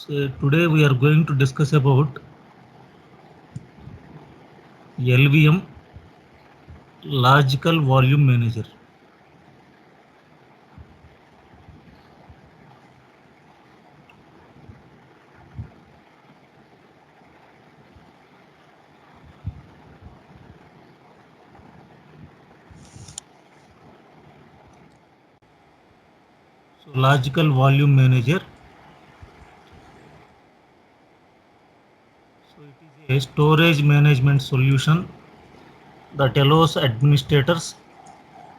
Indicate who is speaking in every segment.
Speaker 1: So today we are going to discuss about LVM, Logical Volume Manager. So Logical Volume Manager. So it is a storage management solution that allows administrators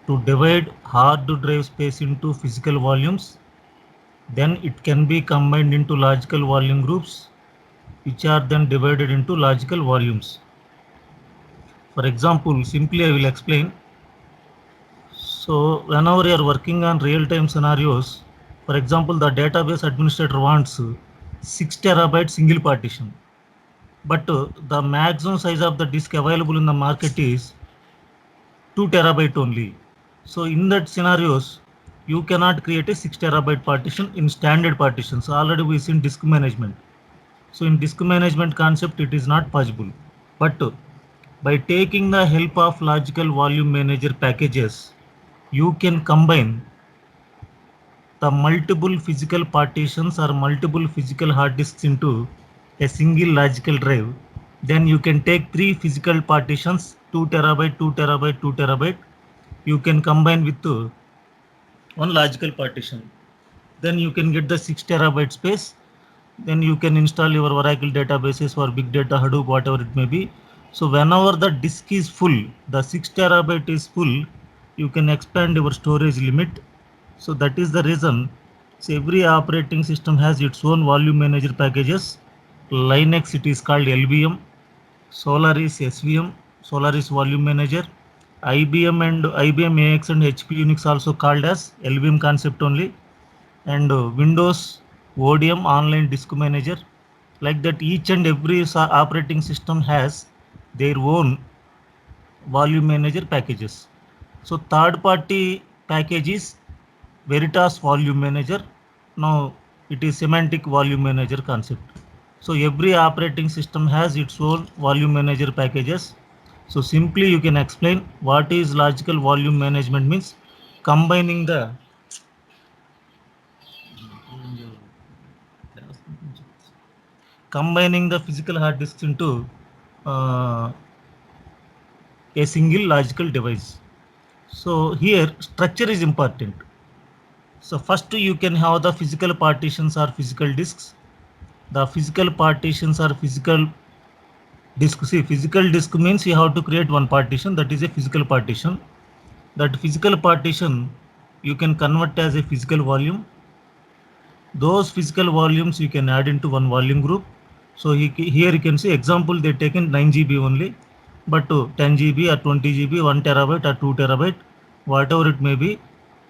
Speaker 1: to divide hard drive space into physical volumes. Then it can be combined into logical volume groups, which are then divided into logical volumes. For example, simply I will explain. So whenever you are working on real-time scenarios, for example, the database administrator wants 6 terabyte single partition, but the maximum size of the disk available in the market is 2 terabyte only. So in that scenarios, you cannot create a 6 terabyte partition in standard partitions. Already we seen disk management. So in disk management concept, it is not possible. But by taking the help of logical volume manager packages, you can combine the multiple physical partitions or multiple physical hard disks into a single logical drive. Then you can take three physical partitions, 2 terabyte, 2 terabyte, 2 terabyte. You can combine with one logical partition. Then you can get the 6 terabyte space. Then you can install your Oracle databases or big data, Hadoop, whatever it may be. So whenever the disk is full, the 6 terabyte is full, you can expand your storage limit. So that is the reason. So every operating system has its own volume manager packages. Linux, it is called LVM. Solaris SVM, Solaris volume manager. IBM and IBM AX and HP Unix also called as LVM concept only. And Windows ODM online disk manager. Like that, each and every operating system has their own volume manager packages. So third party package is Veritas volume manager. Now it is semantic volume manager concept. So every operating system has its own volume manager packages. So simply you can explain what is logical volume management means combining the physical hard disks into uh, a single logical device. So here structure is important. So first you can have the physical partitions or physical disks. The physical partitions are physical disk. See, physical disk means you have to create one partition, that is a physical partition. That physical partition you can convert as a physical volume. Those physical volumes you can add into one volume group. So here you can see example they taken 9 GB only, but to 10 GB or 20 GB, 1 terabyte or 2 terabyte, whatever it may be,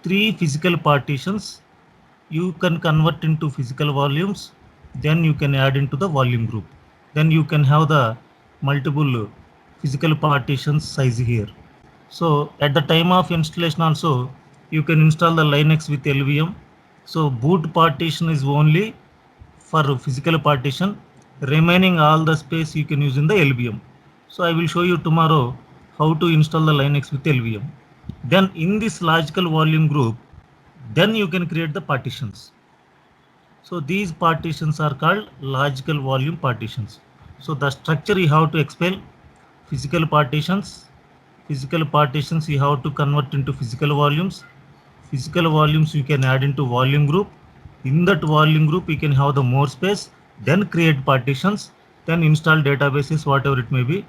Speaker 1: three physical partitions you can convert into physical volumes. Then you can add into the volume group. Then you can have the multiple physical partitions size here. So at the time of installation also, you can install the Linux with LVM. So boot partition is only for physical partition. Remaining all the space you can use in the LVM. So I will show you tomorrow how to install the Linux with LVM. Then in this logical volume group, then you can create the partitions. So these partitions are called logical volume partitions. So the structure you have to explain: physical partitions. Physical partitions you have to convert into physical volumes. Physical volumes you can add into volume group. In that volume group you can have the more space. Then create partitions. Then install databases, whatever it may be.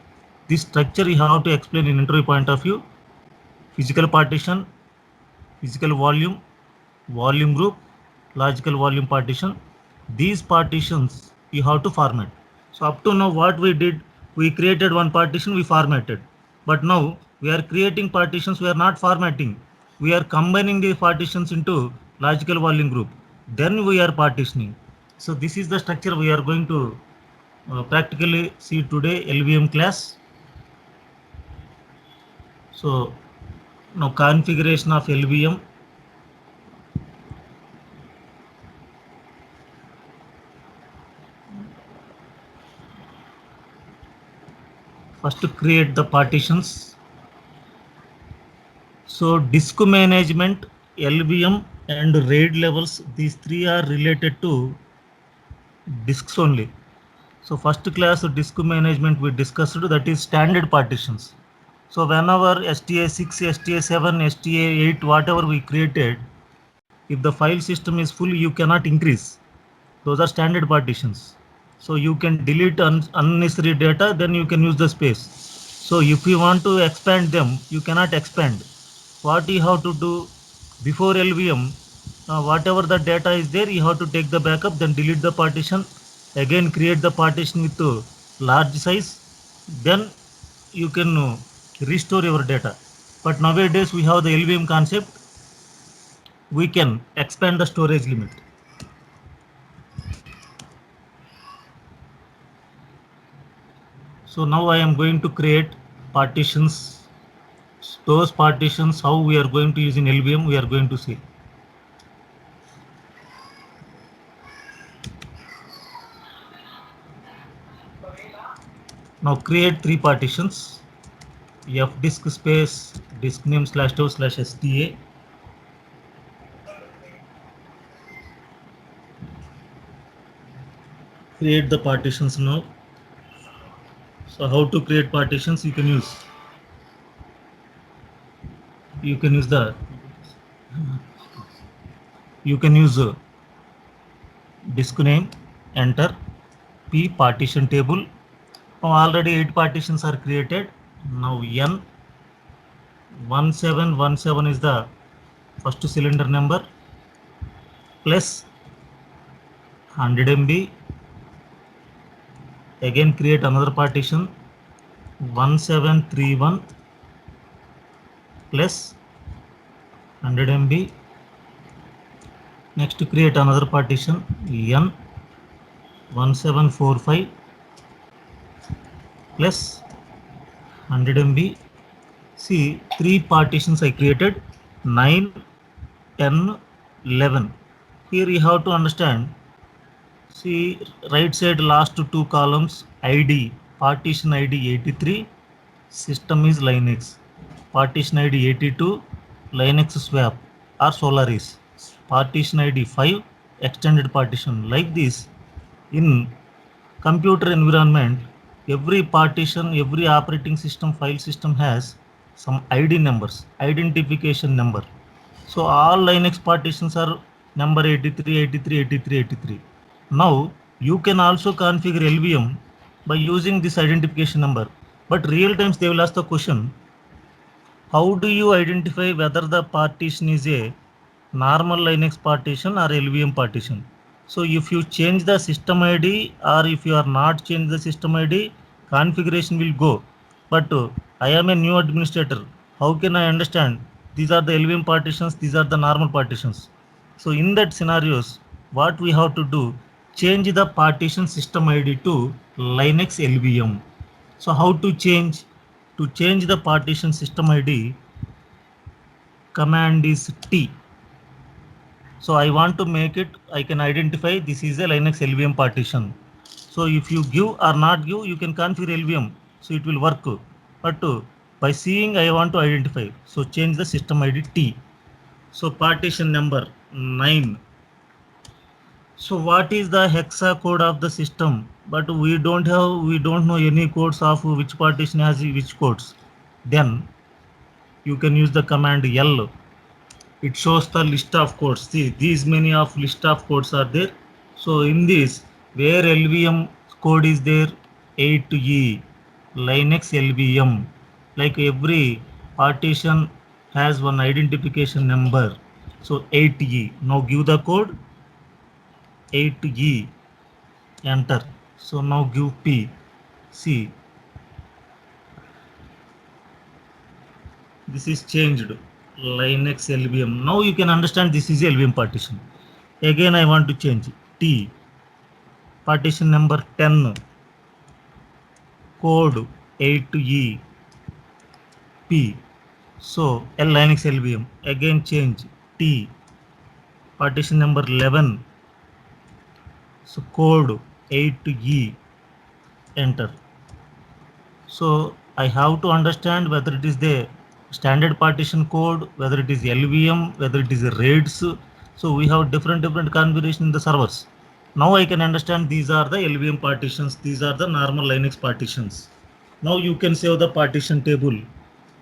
Speaker 1: This structure you have to explain in interview point of view: physical partition, physical volume, volume group, logical volume partition. These partitions you have to format. So up to now what we did, we created one partition, we formatted. But now we are creating partitions, we are not formatting. We are combining the partitions into logical volume group. Then we are partitioning. So this is the structure we are going to practically see today LVM class. So now configuration of LVM. First to create the partitions. So disk management, LVM and RAID levels, these three are related to disks only. So first class disk management we discussed, that is standard partitions. So whenever STA6, STA7, STA8, whatever we created, if the file system is full, you cannot increase. Those are standard partitions. So you can delete unnecessary data, then you can use the space. So if you want to expand them, you cannot expand. What you have to do before LVM, whatever the data is there, you have to take the backup, then delete the partition, again create the partition with large size, then you can restore your data. But nowadays we have the LVM concept, we can expand the storage limit. So now I am going to create partitions. Those partitions, how we are going to use in LVM, we are going to see. Now create three partitions. F disk space disk name /2/sta. Create the partitions now. So how to create partitions? You can use the disk name, enter, P partition table. Now already 8 partitions are created. Now N 1717 is the first cylinder number, plus 100 MB. Again create another partition 1731 plus 100 MB. Next create another partition N 1745 plus 100 MB. See, 3 partitions I created, 9, 10, 11. Here you have to understand. See, right side last 2 columns, ID, partition ID 83, system is Linux. Partition ID 82, Linux swap or Solaris. Partition ID 5, extended partition. Like this, in computer environment, every partition, every operating system, file system has some ID numbers, identification number. So all Linux partitions are number 83, 83, 83, 83. Now you can also configure LVM by using this identification number. But real times they will ask the question, how do you identify whether the partition is a normal Linux partition or LVM partition? So if you change the system ID or if you are not change the system ID, configuration will go. But I am a new administrator. How can I understand? These are the LVM partitions, these are the normal partitions. So in that scenarios, what we have to do, change the partition system ID to Linux LVM. So how to change? To change the partition system ID, command is T. So I want to make it, I can identify this is a Linux LVM partition. So if you give or not give, you can configure LVM. So it will work. But by seeing, I want to identify. So change the system ID T. So partition number 9. So what is the hexa code of the system? But we don't know any codes of which partition has which codes. Then you can use the command L. It shows the list of codes. See, these many of list of codes are there. So in this, where LVM code is there, 8E, Linux LVM. Like every partition has one identification number. So 8E. Now give the code 8E. Enter. So now give P. See, this is changed. Linux LVM. Now you can understand this is LVM partition. Again I want to change T. Partition number 10. Code 8E. P. So Linux LVM. Again change T. Partition number 11. So code 8E. Enter. So I have to understand whether it is the standard partition code, whether it is LVM, whether it is RAIDs. So we have different configuration in the servers. Now I can understand these are the LVM partitions, these are the normal Linux partitions. Now you can save the partition table.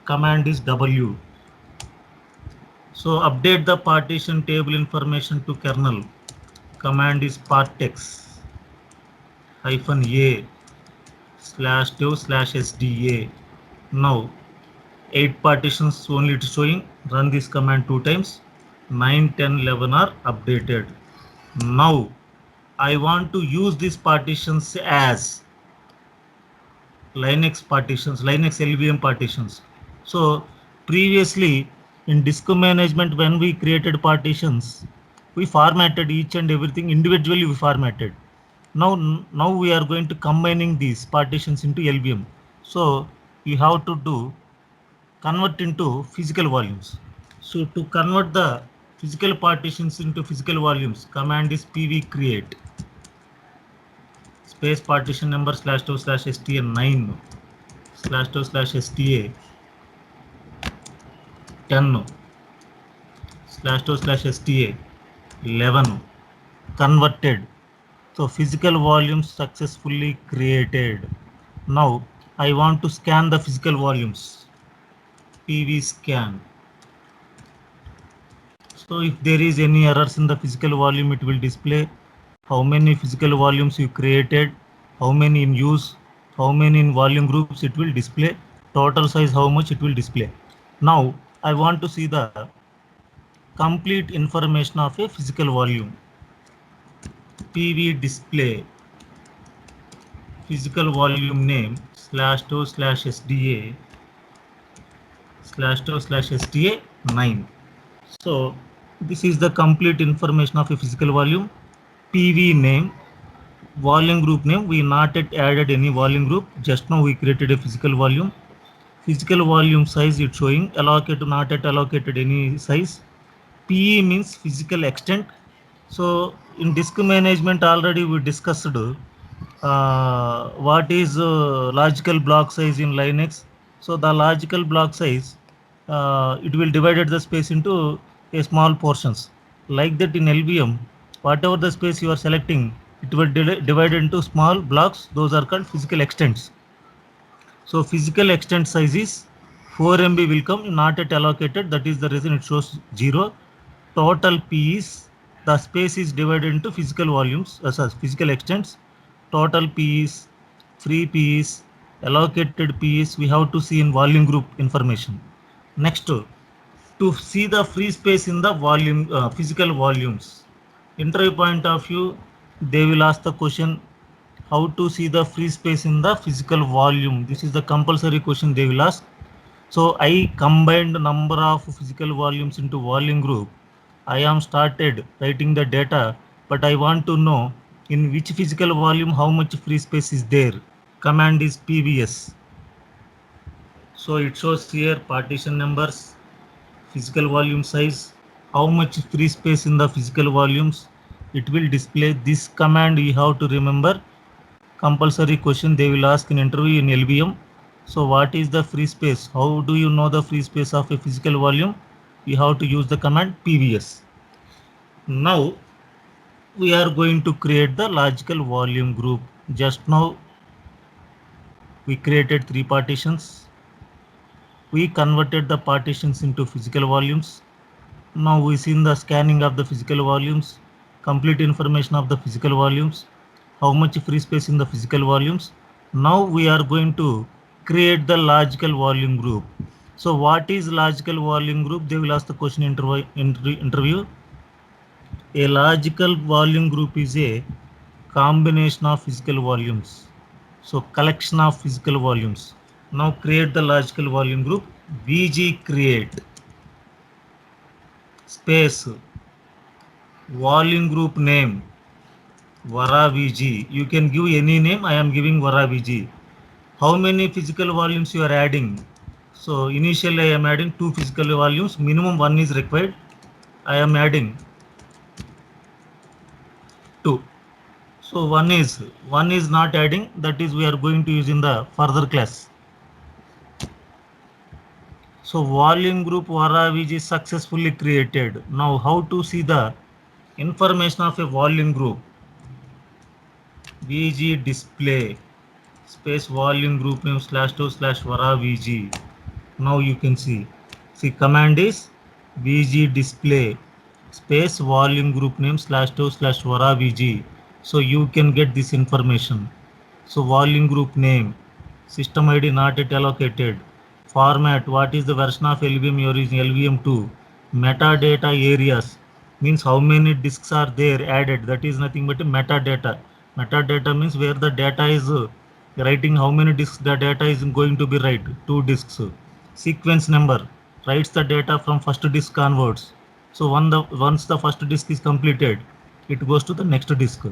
Speaker 1: Command is W. So update the partition table information to kernel. Command is partex -a /dev/sda. Now 8 partitions only it is showing. Run this command 2 times. 9, 10, 11 are updated. Now I want to use these partitions as Linux partitions, Linux LVM partitions. So previously in disk management, when we created partitions, we formatted each and everything individually. We formatted. Now we are going to combining these partitions into LVM. So you have to do convert into physical volumes. So to convert the physical partitions into physical volumes, command is pvcreate space partition number /2/sta9 /2/sta 10 /2/sta 11 converted. So physical volumes successfully created. Now I want to scan the physical volumes. pvscan. So if there is any errors in the physical volume, it will display how many physical volumes you created, how many in use, how many in volume groups it will display, total size how much it will display. Now I want to see the complete information of a physical volume. pvdisplay physical volume name /2/sda /2/sda9. So this is the complete information of a physical volume. PV name, volume group name, we not yet added any volume group, just now we created a physical volume. Physical volume size it's showing, allocated not yet allocated any size. PE means physical extent. So in disk management already we discussed what is logical block size in Linux. So the logical block size, it will divided the space into a small portions. Like that in LVM, whatever the space you are selecting, it will divide into small blocks. Those are called physical extents. So physical extent size is 4 MB will come, not yet allocated. That is the reason it shows 0. Total P is, the space is divided into physical volumes, physical extents. Total P is, free P is, allocated P is, we have to see in volume group information. Next, to see the free space in the volume, physical volumes. Interview point of view, they will ask the question, how to see the free space in the physical volume. This is the compulsory question they will ask. So I combined number of physical volumes into volume group. I am started writing the data, but I want to know in which physical volume how much free space is there. Command is pvs. So it shows here partition numbers, physical volume size, how much free space in the physical volumes. It will display this command. You have to remember, compulsory question they will ask in interview in LVM. So what is the free space? How do you know the free space of a physical volume? You have to use the command pvs. Now we are going to create the logical volume group. Just now we created 3 partitions. We converted the partitions into physical volumes. Now we see the scanning of the physical volumes, complete information of the physical volumes, how much free space in the physical volumes. Now we are going to create the logical volume group. So what is logical volume group? They will ask the question in interview. A logical volume group is a combination of physical volumes. So collection of physical volumes. Now create the logical volume group. vgcreate space volume group name VG. You can give any name. I am giving VG. How many physical volumes you are adding? So initially I am adding 2 physical volumes. Minimum 1 is required. I am adding 2. So one is not adding. That is we are going to use in the further class. So volume group VG is successfully created. Now how to see the information of a volume group? vgdisplay space volume group name /2/VG. Now you can see. See, command is vgdisplay space volume group name /2/VG. So you can get this information. So volume group name, system ID not yet allocated, format, what is the version of LVM you are using, LVM2, metadata areas, means how many disks are there added, that is nothing but a metadata. Metadata means where the data is writing, how many disks the data is going to be write, 2 disks. Sequence number, writes the data from first disk onwards. So once the first disk is completed, it goes to the next disk.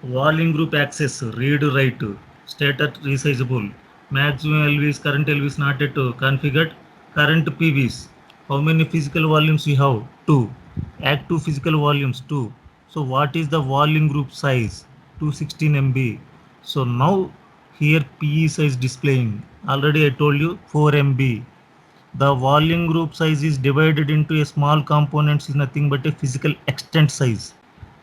Speaker 1: Volume group access, read write, status resizable, maximum LVs, current LVs not yet configured, current PVs. How many physical volumes you have? 2. Active physical volumes 2. So what is the volume group size? 216 MB. So now here PE size displaying. Already I told you 4 MB. The volume group size is divided into a small components is nothing but a physical extent size.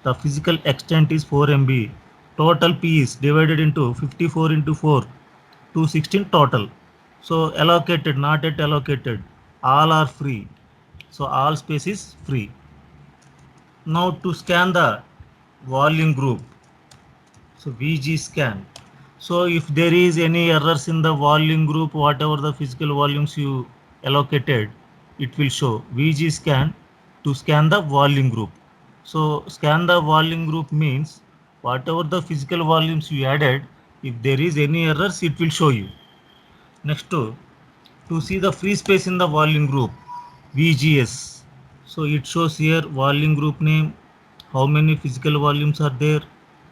Speaker 1: The physical extent is 4 MB. Total P is divided into 54 into 4, 216 total. So allocated, not yet allocated. All are free. So all space is free. Now to scan the volume group. So vgscan. So if there is any errors in the volume group, whatever the physical volumes you allocated, it will show vgscan to scan the volume group. So scan the volume group means whatever the physical volumes you added, if there is any errors, it will show you. Next to see the free space in the volume group, VGS. So it shows here volume group name, how many physical volumes are there,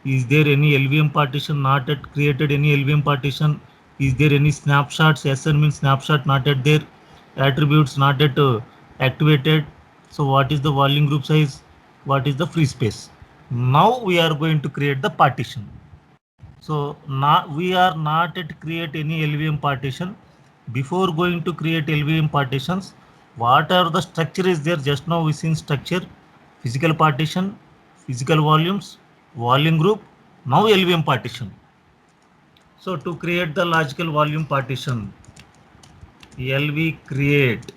Speaker 1: is there any LVM partition not yet created, any LVM partition, is there any snapshots, SN means snapshot not yet there, attributes not yet activated. So what is the volume group size, what is the free space. Now we are going to create the partition. So now we are not yet create any LVM partition. Before going to create LVM partitions, what are the structure is there? Just now we seen structure, physical partition, physical volumes, volume group, now LVM partition. So to create the logical volume partition, lvcreate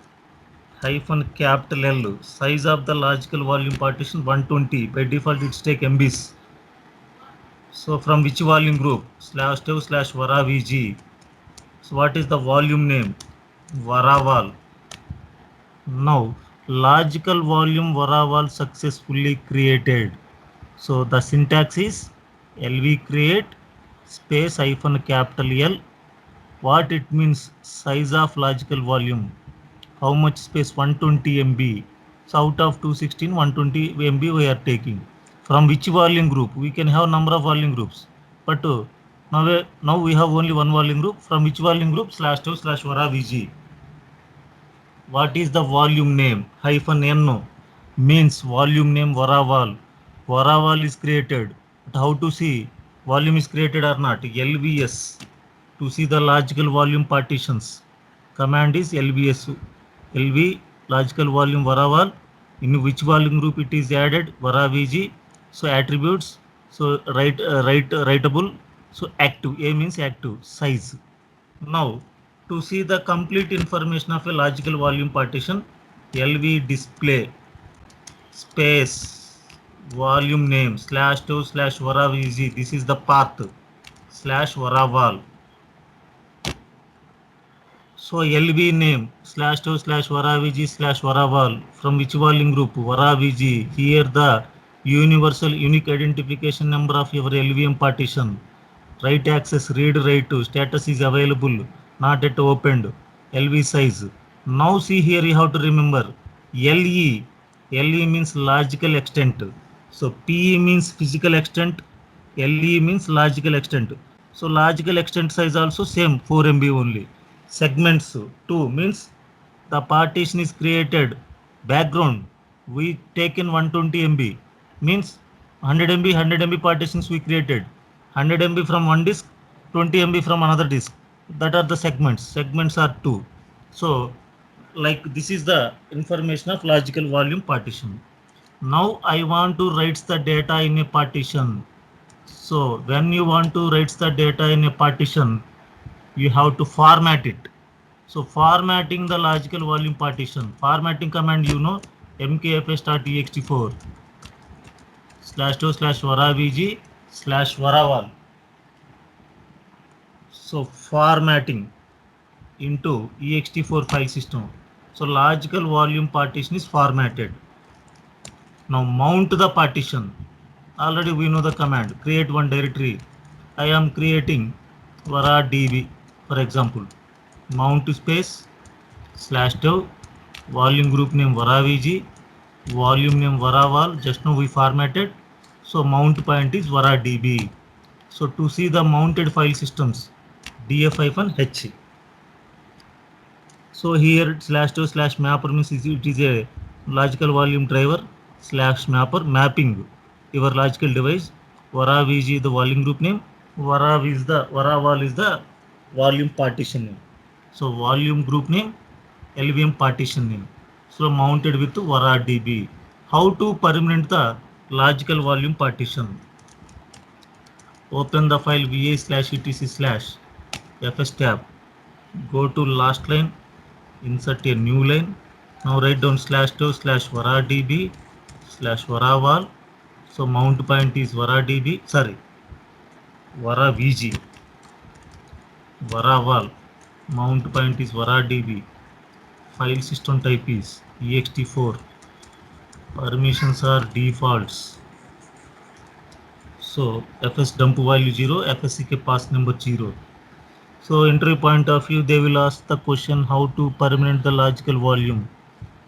Speaker 1: hyphen capital L, size of the logical volume partition 120, by default it's take MBs. So from which volume group? /2/VG. So what is the volume name? Varaval. Now logical volume Varaval successfully created. So the syntax is lvcreate space hyphen capital L. What it means? Size of logical volume. How much space? 120 MB. So out of 216, 120 MB we are taking. From which volume group? We can have number of volume groups. But now we have only one volume group. From which volume group? /2/VG. What is the volume name? Hyphen N means volume name Varaval. Varaval is created. But how to see volume is created or not? LVS. To see the logical volume partitions, command is LVS. LV logical volume Varaval. In which volume group it is added? VG. So attributes. So writable. So active. A means active. Size. Now to see the complete information of a logical volume partition, lvdisplay space volume name /2/VG. This is the path /Varaval. So LV name /2/VG/Varaval. From which volume group? VG. Here the universal unique identification number of your LVM partition. Write access, read write to, status is available, not yet opened, LV size. Now see here you have to remember LE. LE means logical extent. So PE means physical extent, LE means logical extent. So logical extent size also same 4 MB only. Segments 2 means the partition is created. Background we taken 120 MB means 100 MB 100 MB partitions we created. 100 MB from one disk, 20 MB from another disk. That are the segments. Segments are 2. So like this is the information of logical volume partition. Now I want to write the data in a partition. So when you want to write the data in a partition, you have to format it. So formatting the logical volume partition, formatting command, mkfs.ext4 /2/varavg /varaval. So formatting into ext4 file system. So logical volume partition is formatted. Now mount the partition. Already we know the command, create one directory. I am creating varadb, for example. Mount space /dev, volume group name varavg, volume name varaval. Just now we formatted. So mount point is varadb. So to see the mounted file systems, df-h. So here /2/mapper means it is a logical volume driver /mapper mapping your logical device. Varav is the volume group name. Varaval is the volume partition name. So volume group name, LVM partition name. So mounted with varadb. How to permanent the logical volume partition? Open the file va/etc/fstab. Go to last line, insert a new line. Now write down /2/varadb /varaval. So mount point is varadb, sorry, varavg, varaval. Mount point is varadb. File system type is ext4. Permissions are defaults. So fs dump value 0, fsck pass number 0. So entry point of view, they will ask the question how to permanent the logical volume.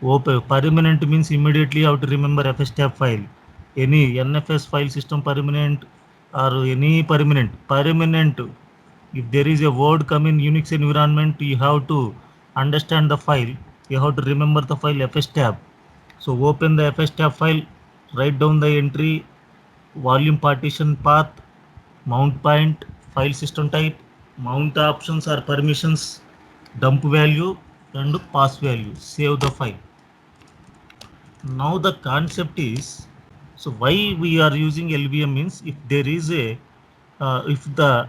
Speaker 1: Permanent means immediately you have to remember fstab file. Any NFS file system permanent or any permanent. If there is a word come in Unix environment, you have to understand the file. You have to remember the file fstab. So open the fstab file, write down the entry, volume partition path, mount point, file system type, mount options or permissions, dump value and pass value. Save the file. Now the concept is, so why we are using LVM means if there is a if the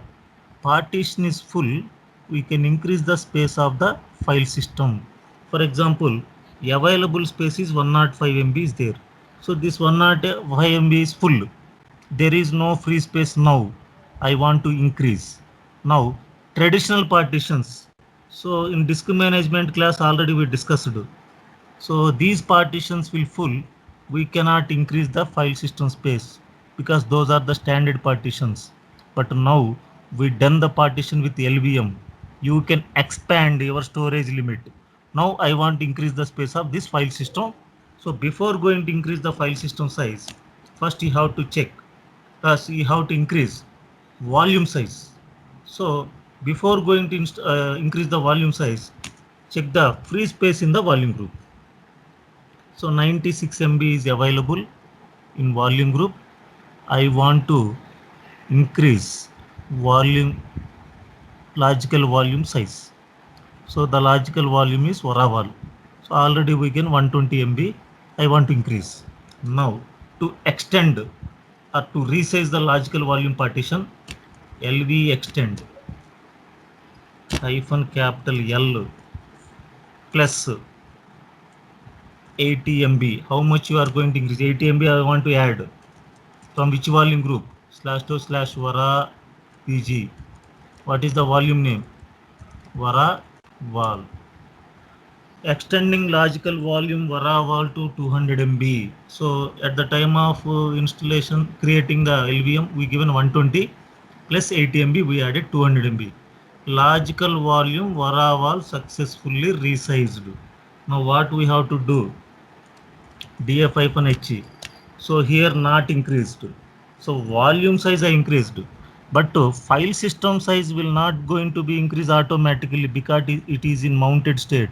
Speaker 1: partition is full, we can increase the space of the file system. For example, available space is 105 MB is there. So this 105 MB is full. There is no free space now. I want to increase. Now traditional partitions. So in disk management class already we discussed. So these partitions will full. We cannot increase the file system space because those are the standard partitions. But now we done the partition with LVM. You can expand your storage limit. Now I want to increase the space of this file system. So before going to increase the file system size, first you have to check. First you have to increase volume size. So before going to increase the volume size, check the free space in the volume group. So 96 MB is available in volume group. I want to increase volume, logical volume size. So the logical volume is varaval. So already we can 120 MB. I want to increase. Now to extend or to resize the logical volume partition, lvextend hyphen capital L plus 80 MB. How much you are going to increase? 80 MB I want to add. From which volume group? /2/vara pg. What is the volume name? Varaval. Extending logical volume varaval to 200 MB. So at the time of installation, creating the LVM, we given 120 plus 80 MB. We added 200 MB. Logical volume varaval successfully resized. Now what we have to do? df-h. So here not increased. So volume size I increased, but file system size will not going to be increased automatically because it is in mounted state.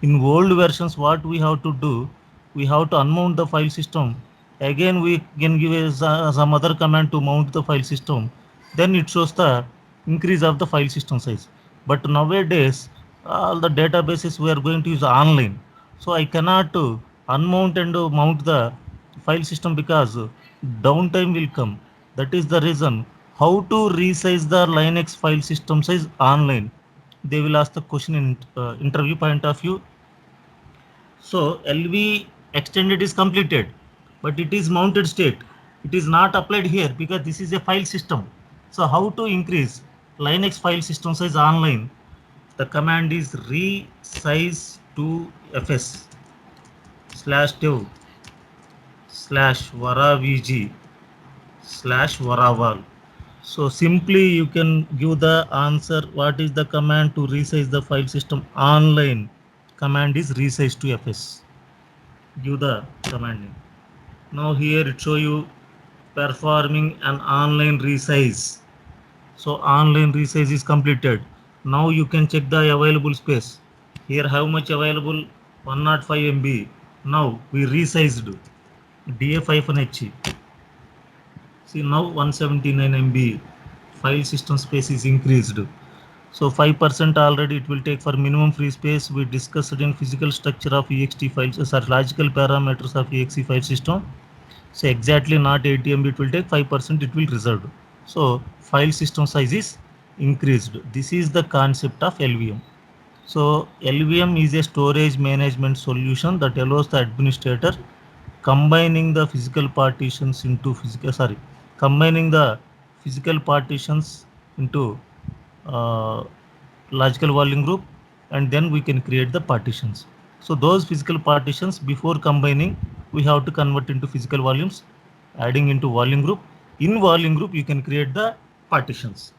Speaker 1: In old versions, what we have to do, we have to unmount the file system. Again, we can give some other command to mount the file system. Then it shows the increase of the file system size. But nowadays, all the databases we are going to use online. So I cannot unmount and mount the file system because downtime will come. That is the reason. How to resize the Linux file system size online? They will ask the question in interview point of view. So LV extended is completed, but it is mounted state. It is not applied here because this is a file system. So how to increase Linux file system size online? The command is resize to fs /dev /varavg /varaval. So simply you can give the answer. What is the command to resize the file system online? Command is resize to fs. Give the command name. Now here it show you performing an online resize. So online resize is completed. Now you can check the available space. Here how much available? 105 MB. Now we resized df-h. See now 179 MB. File system space is increased. So 5% already it will take for minimum free space. We discussed in physical structure of ext files, sorry, logical parameters of exe file system. So exactly not 80 MB it will take, 5% it will reserved. So file system size is increased. This is the concept of LVM. So LVM is a storage management solution that allows the administrator combining the physical partitions into combining the physical partitions into uh, logical volume group, and then we can create the partitions. So those physical partitions, before combining, we have to convert into physical volumes, adding into volume group. In volume group you can create the partitions.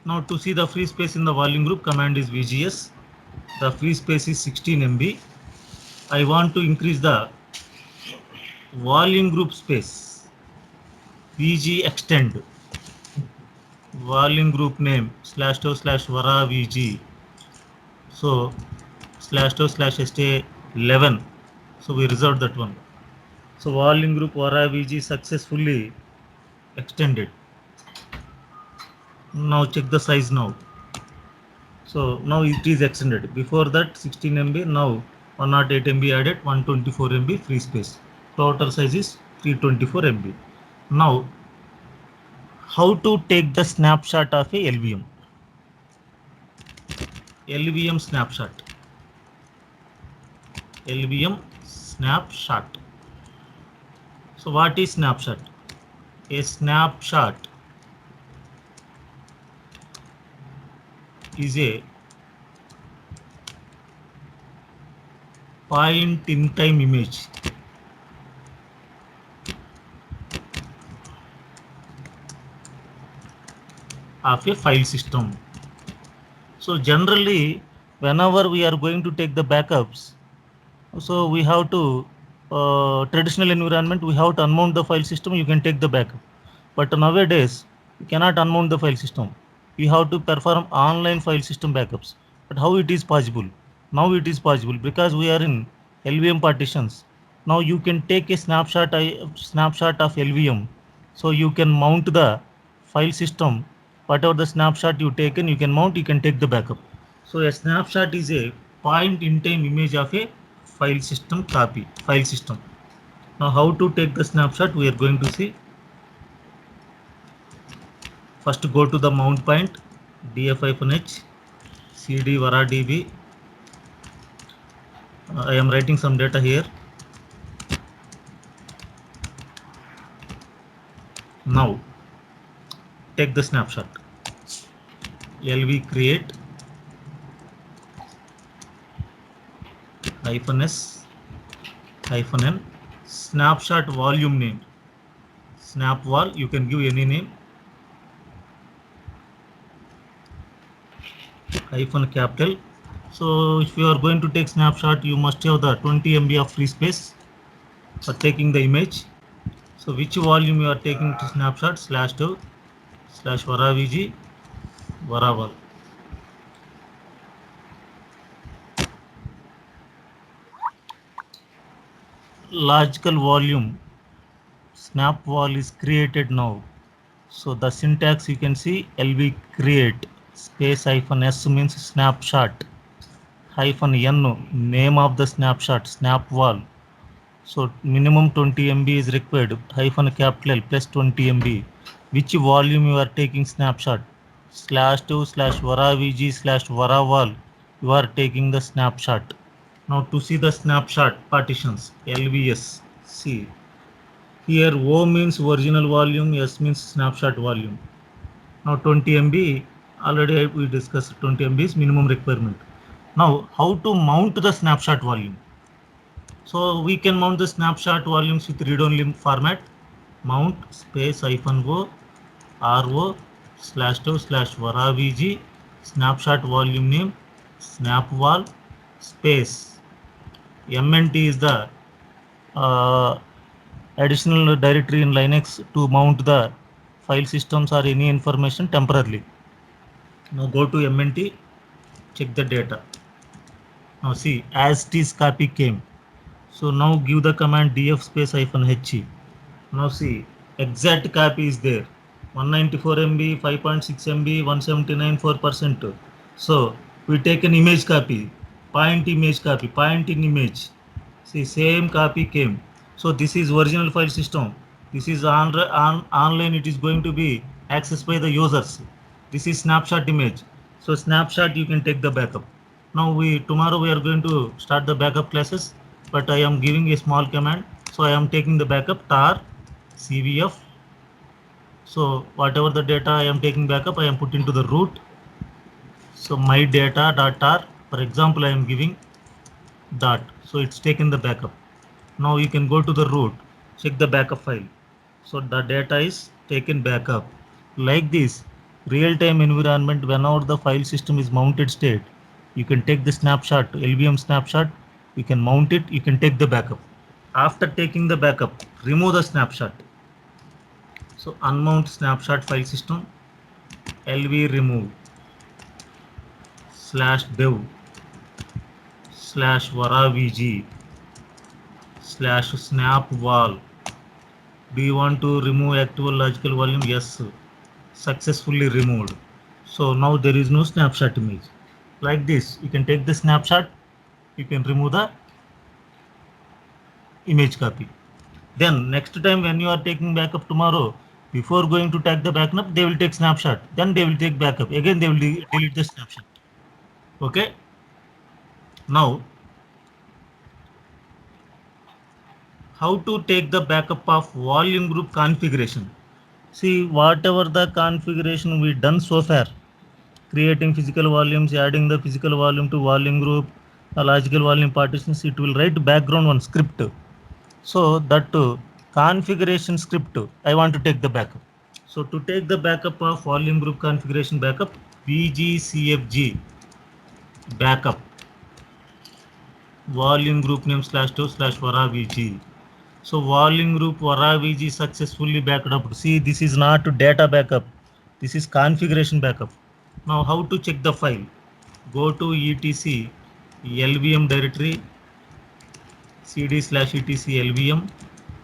Speaker 1: Now to see the free space in the volume group, command is vgs. The free space is 16 MB. I want to increase the volume group space. vgextend volume group name /dev/varavg. So /dev/sta 11. So we reserved that one. So volume group varavg successfully extended. Now check the size now. So now it is extended. Before that 16 MB, now 108 MB added, 124 MB free space. Total size is 324 MB. Now how to take the snapshot of a LVM? LVM snapshot. LVM snapshot. So what is snapshot? A snapshot is a point in time image of a file system. So generally whenever we are going to take the backups, so we have to traditional environment, we have to unmount the file system, you can take the backup. But nowadays you cannot unmount the file system. You have to perform online file system backups. But how it is possible? Now it is possible because we are in LVM partitions. Now you can take a snapshot of LVM. So you can mount the file system. Whatever the snapshot you taken, you can mount, you can take the backup. So a snapshot is a point in time image of a file system file system. Now how to take the snapshot we are going to see. First go to the mount point, df-h cd varadb. I am writing some data here. Now take the snapshot. lvcreate -s -n snapshot volume name. Snapval, you can give any name. -capital. So if you are going to take snapshot, you must have the 20 MB of free space for taking the image. So which volume you are taking to snapshot? /dev /varavg varaval. Logical volume snapval is created now. So the syntax you can see lvcreate. space hyphen s means snapshot, hyphen n name of the snapshot, snap wall. So minimum 20 MB is required, hyphen capital L plus 20 MB. Which volume you are taking snapshot? /2 slash vara vg slash vara wall. You are taking the snapshot. Now to see the snapshot partitions, LVS. See, here O means original volume, S means snapshot volume. Now 20 MB, already we discussed 20 MB is minimum requirement. Now how to mount the snapshot volume? So we can mount the snapshot volumes with read-only format. Mount space hyphen o ro /2 slash vara vg snapshot volume name snap wall space mnt is the uh, additional directory in Linux to mount the file systems or any information temporarily. Now go to mnt, check the data. Now see, as it is copy came. So now give the command df space hyphen h. Now see, exact copy is there. 194 MB, 5.6 MB, 179 4%. So we take an image copy, point image copy, point in image. See, same copy came. So this is original file system. This is online. It is going to be accessed by the users. This is snapshot image. So snapshot you can take the backup. Now tomorrow we are going to start the backup classes, but I am giving a small command. So I am taking the backup tar cvf. So whatever the data I am taking backup, I am put into the root. So my data dot tar, for example, I am giving dot. So it's taken the backup. Now you can go to the root, check the backup file. So the data is taken backup. Like this, real-time environment, whenever the file system is mounted state, you can take the snapshot, LVM snapshot, you can mount it, you can take the backup. After taking the backup, remove the snapshot. So unmount snapshot file system, lv remove /dev /vara vg /snap wall. Do you want to remove actual logical volume? Yes, successfully removed. So now there is no snapshot image. Like this, you can take the snapshot, you can remove the image copy. Then next time when you are taking backup tomorrow, before going to take the backup, they will take snapshot, then they will take backup, again they will delete the snapshot. Okay, now how to take the backup of volume group configuration. See, whatever the configuration we done so far, creating physical volumes, adding the physical volume to volume group, the logical volume partitions, it will write background one script. So that configuration script, I want to take the backup. So to take the backup of volume group configuration backup, vgcfg backup volume group name /2 /vara vg. So volume group vara vg successfully backed up. See, this is not data backup, this is configuration backup. Now how to check the file? Go to etc lvm directory, cd/etc lvm,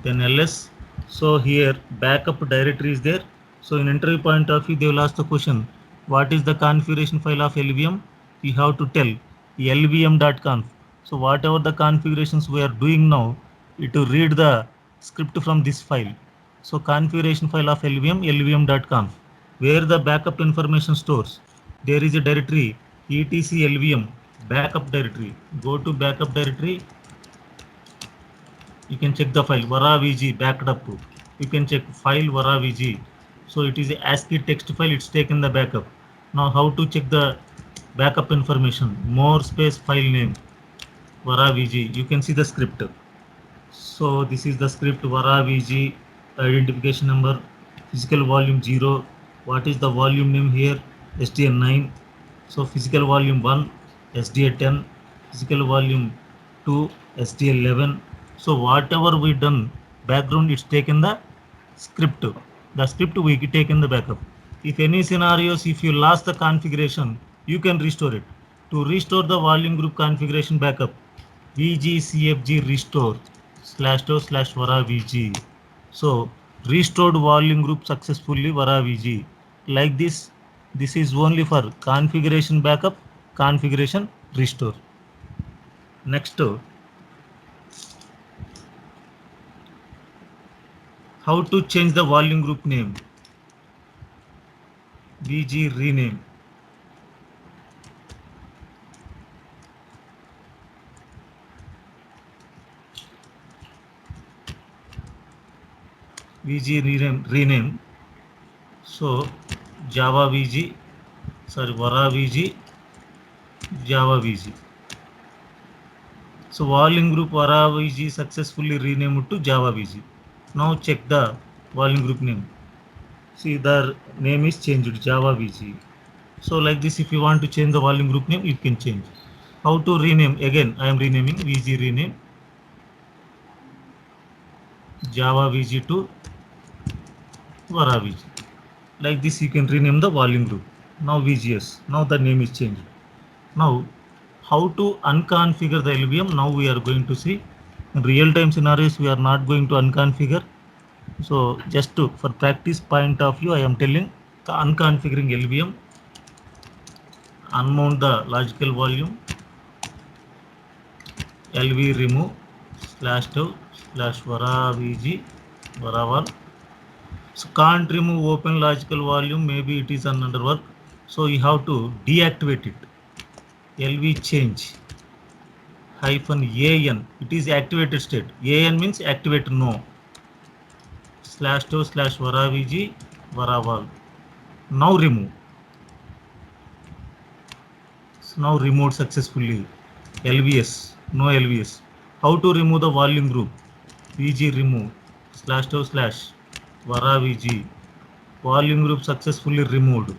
Speaker 1: then ls. So here backup directory is there. So in interview point of view, they will ask the question, what is the configuration file of lvm? You have to tell lvm.conf. So whatever the configurations we are doing now, it will read the script from this file. So configuration file of lvm.conf, where the backup information stores. There is a directory etc lvm backup directory. Go to backup directory, you can check the file vara vg backed up. You can check file vara vg. So it is a ASCII text file, it's taken the backup. Now how to check the backup information? More space file name vara vg. You can see the script. So this is the script vara vg identification number physical volume 0. What is the volume name here? SDN9. So physical volume 1 SDA10, physical volume 2 SDA11. So whatever we done background, it's taken the script. The script we taken the backup. If any scenarios, if you lost the configuration, you can restore it. To restore the volume group configuration backup, vgcfg restore /2 /vara vg. So restored volume group successfully vara vg. Like this, This is only for configuration backup, configuration restore. Next, how to change the volume group name. VG rename. VG rename. So Java VG, Vara VG, Java VG. So volume group Vara VG successfully renamed to Java VG. Now check the volume group name. See, the name is changed, Java VG. So like this, if you want to change the volume group name, you can change. How to rename? Again, I am renaming VG rename Java VG to Vara VG. Like this, you can rename the volume group. Now VGS. Now the name is changed. Now, how to unconfigure the LVM? Now we are going to see. In real-time scenarios, we are not going to unconfigure. So just for practice point of view, I am telling the unconfiguring LVM. Unmount the logical volume. LV remove /2/vara vg varaval. So can't remove open logical volume. Maybe it is an under work. So you have to deactivate it. LV change -an. It is activated state. AN means activate no. /2/vara vg varaval. Now remove. So now removed successfully. LVS. No LVS. How to remove the volume group? VG remove /2/vara vg. Volume group successfully removed.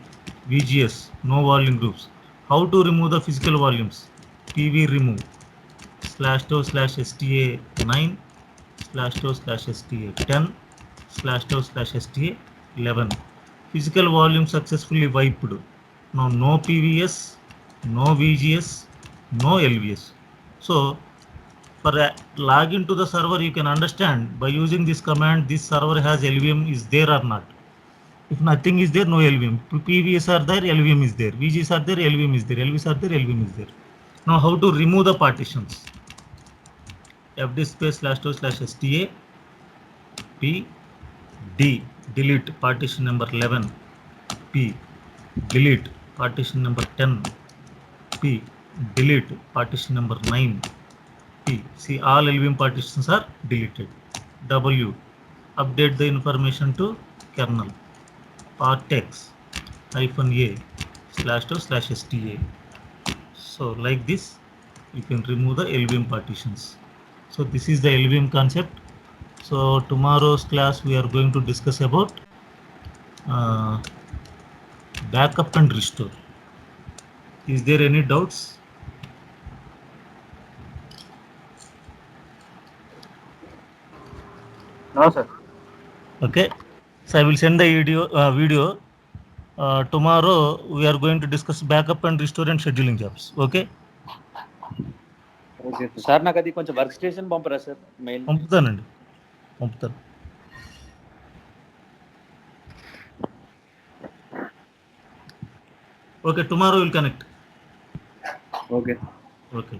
Speaker 1: VGS. No volume groups. How to remove the physical volumes? PV remove /2/sta9 /2/sta10 /2/sta11. Physical volume successfully wiped. Now no PVS, no VGS, no LVS. So for login to the server, you can understand by using this command, this server has LVM is there or not. If nothing is there, no LVM. PVS are there, LVM is there. VGs are there, LVM is there. LVs are there, LVM is there. Now how to remove the partitions? fdisplay /2/sta p d delete partition number 11 p delete partition number 10 p delete partition number 9 p. See, all LVM partitions are deleted. W update the information to kernel partex -a /2/sta. So like this, you can remove the LVM partitions. So this is the LVM concept. So tomorrow's class we are going to discuss about backup and restore. Is there any doubts?
Speaker 2: No, sir.
Speaker 1: Okay. So I will send the video. Tomorrow we are going to discuss backup and restore and scheduling jobs. Okay.
Speaker 2: Okay sir, నాకు అది కొంచెం work station పంపరా sir mail?
Speaker 1: పంపుతానండి, పంపుతాను. Okay, tomorrow we'll connect.
Speaker 2: Okay.
Speaker 1: Okay.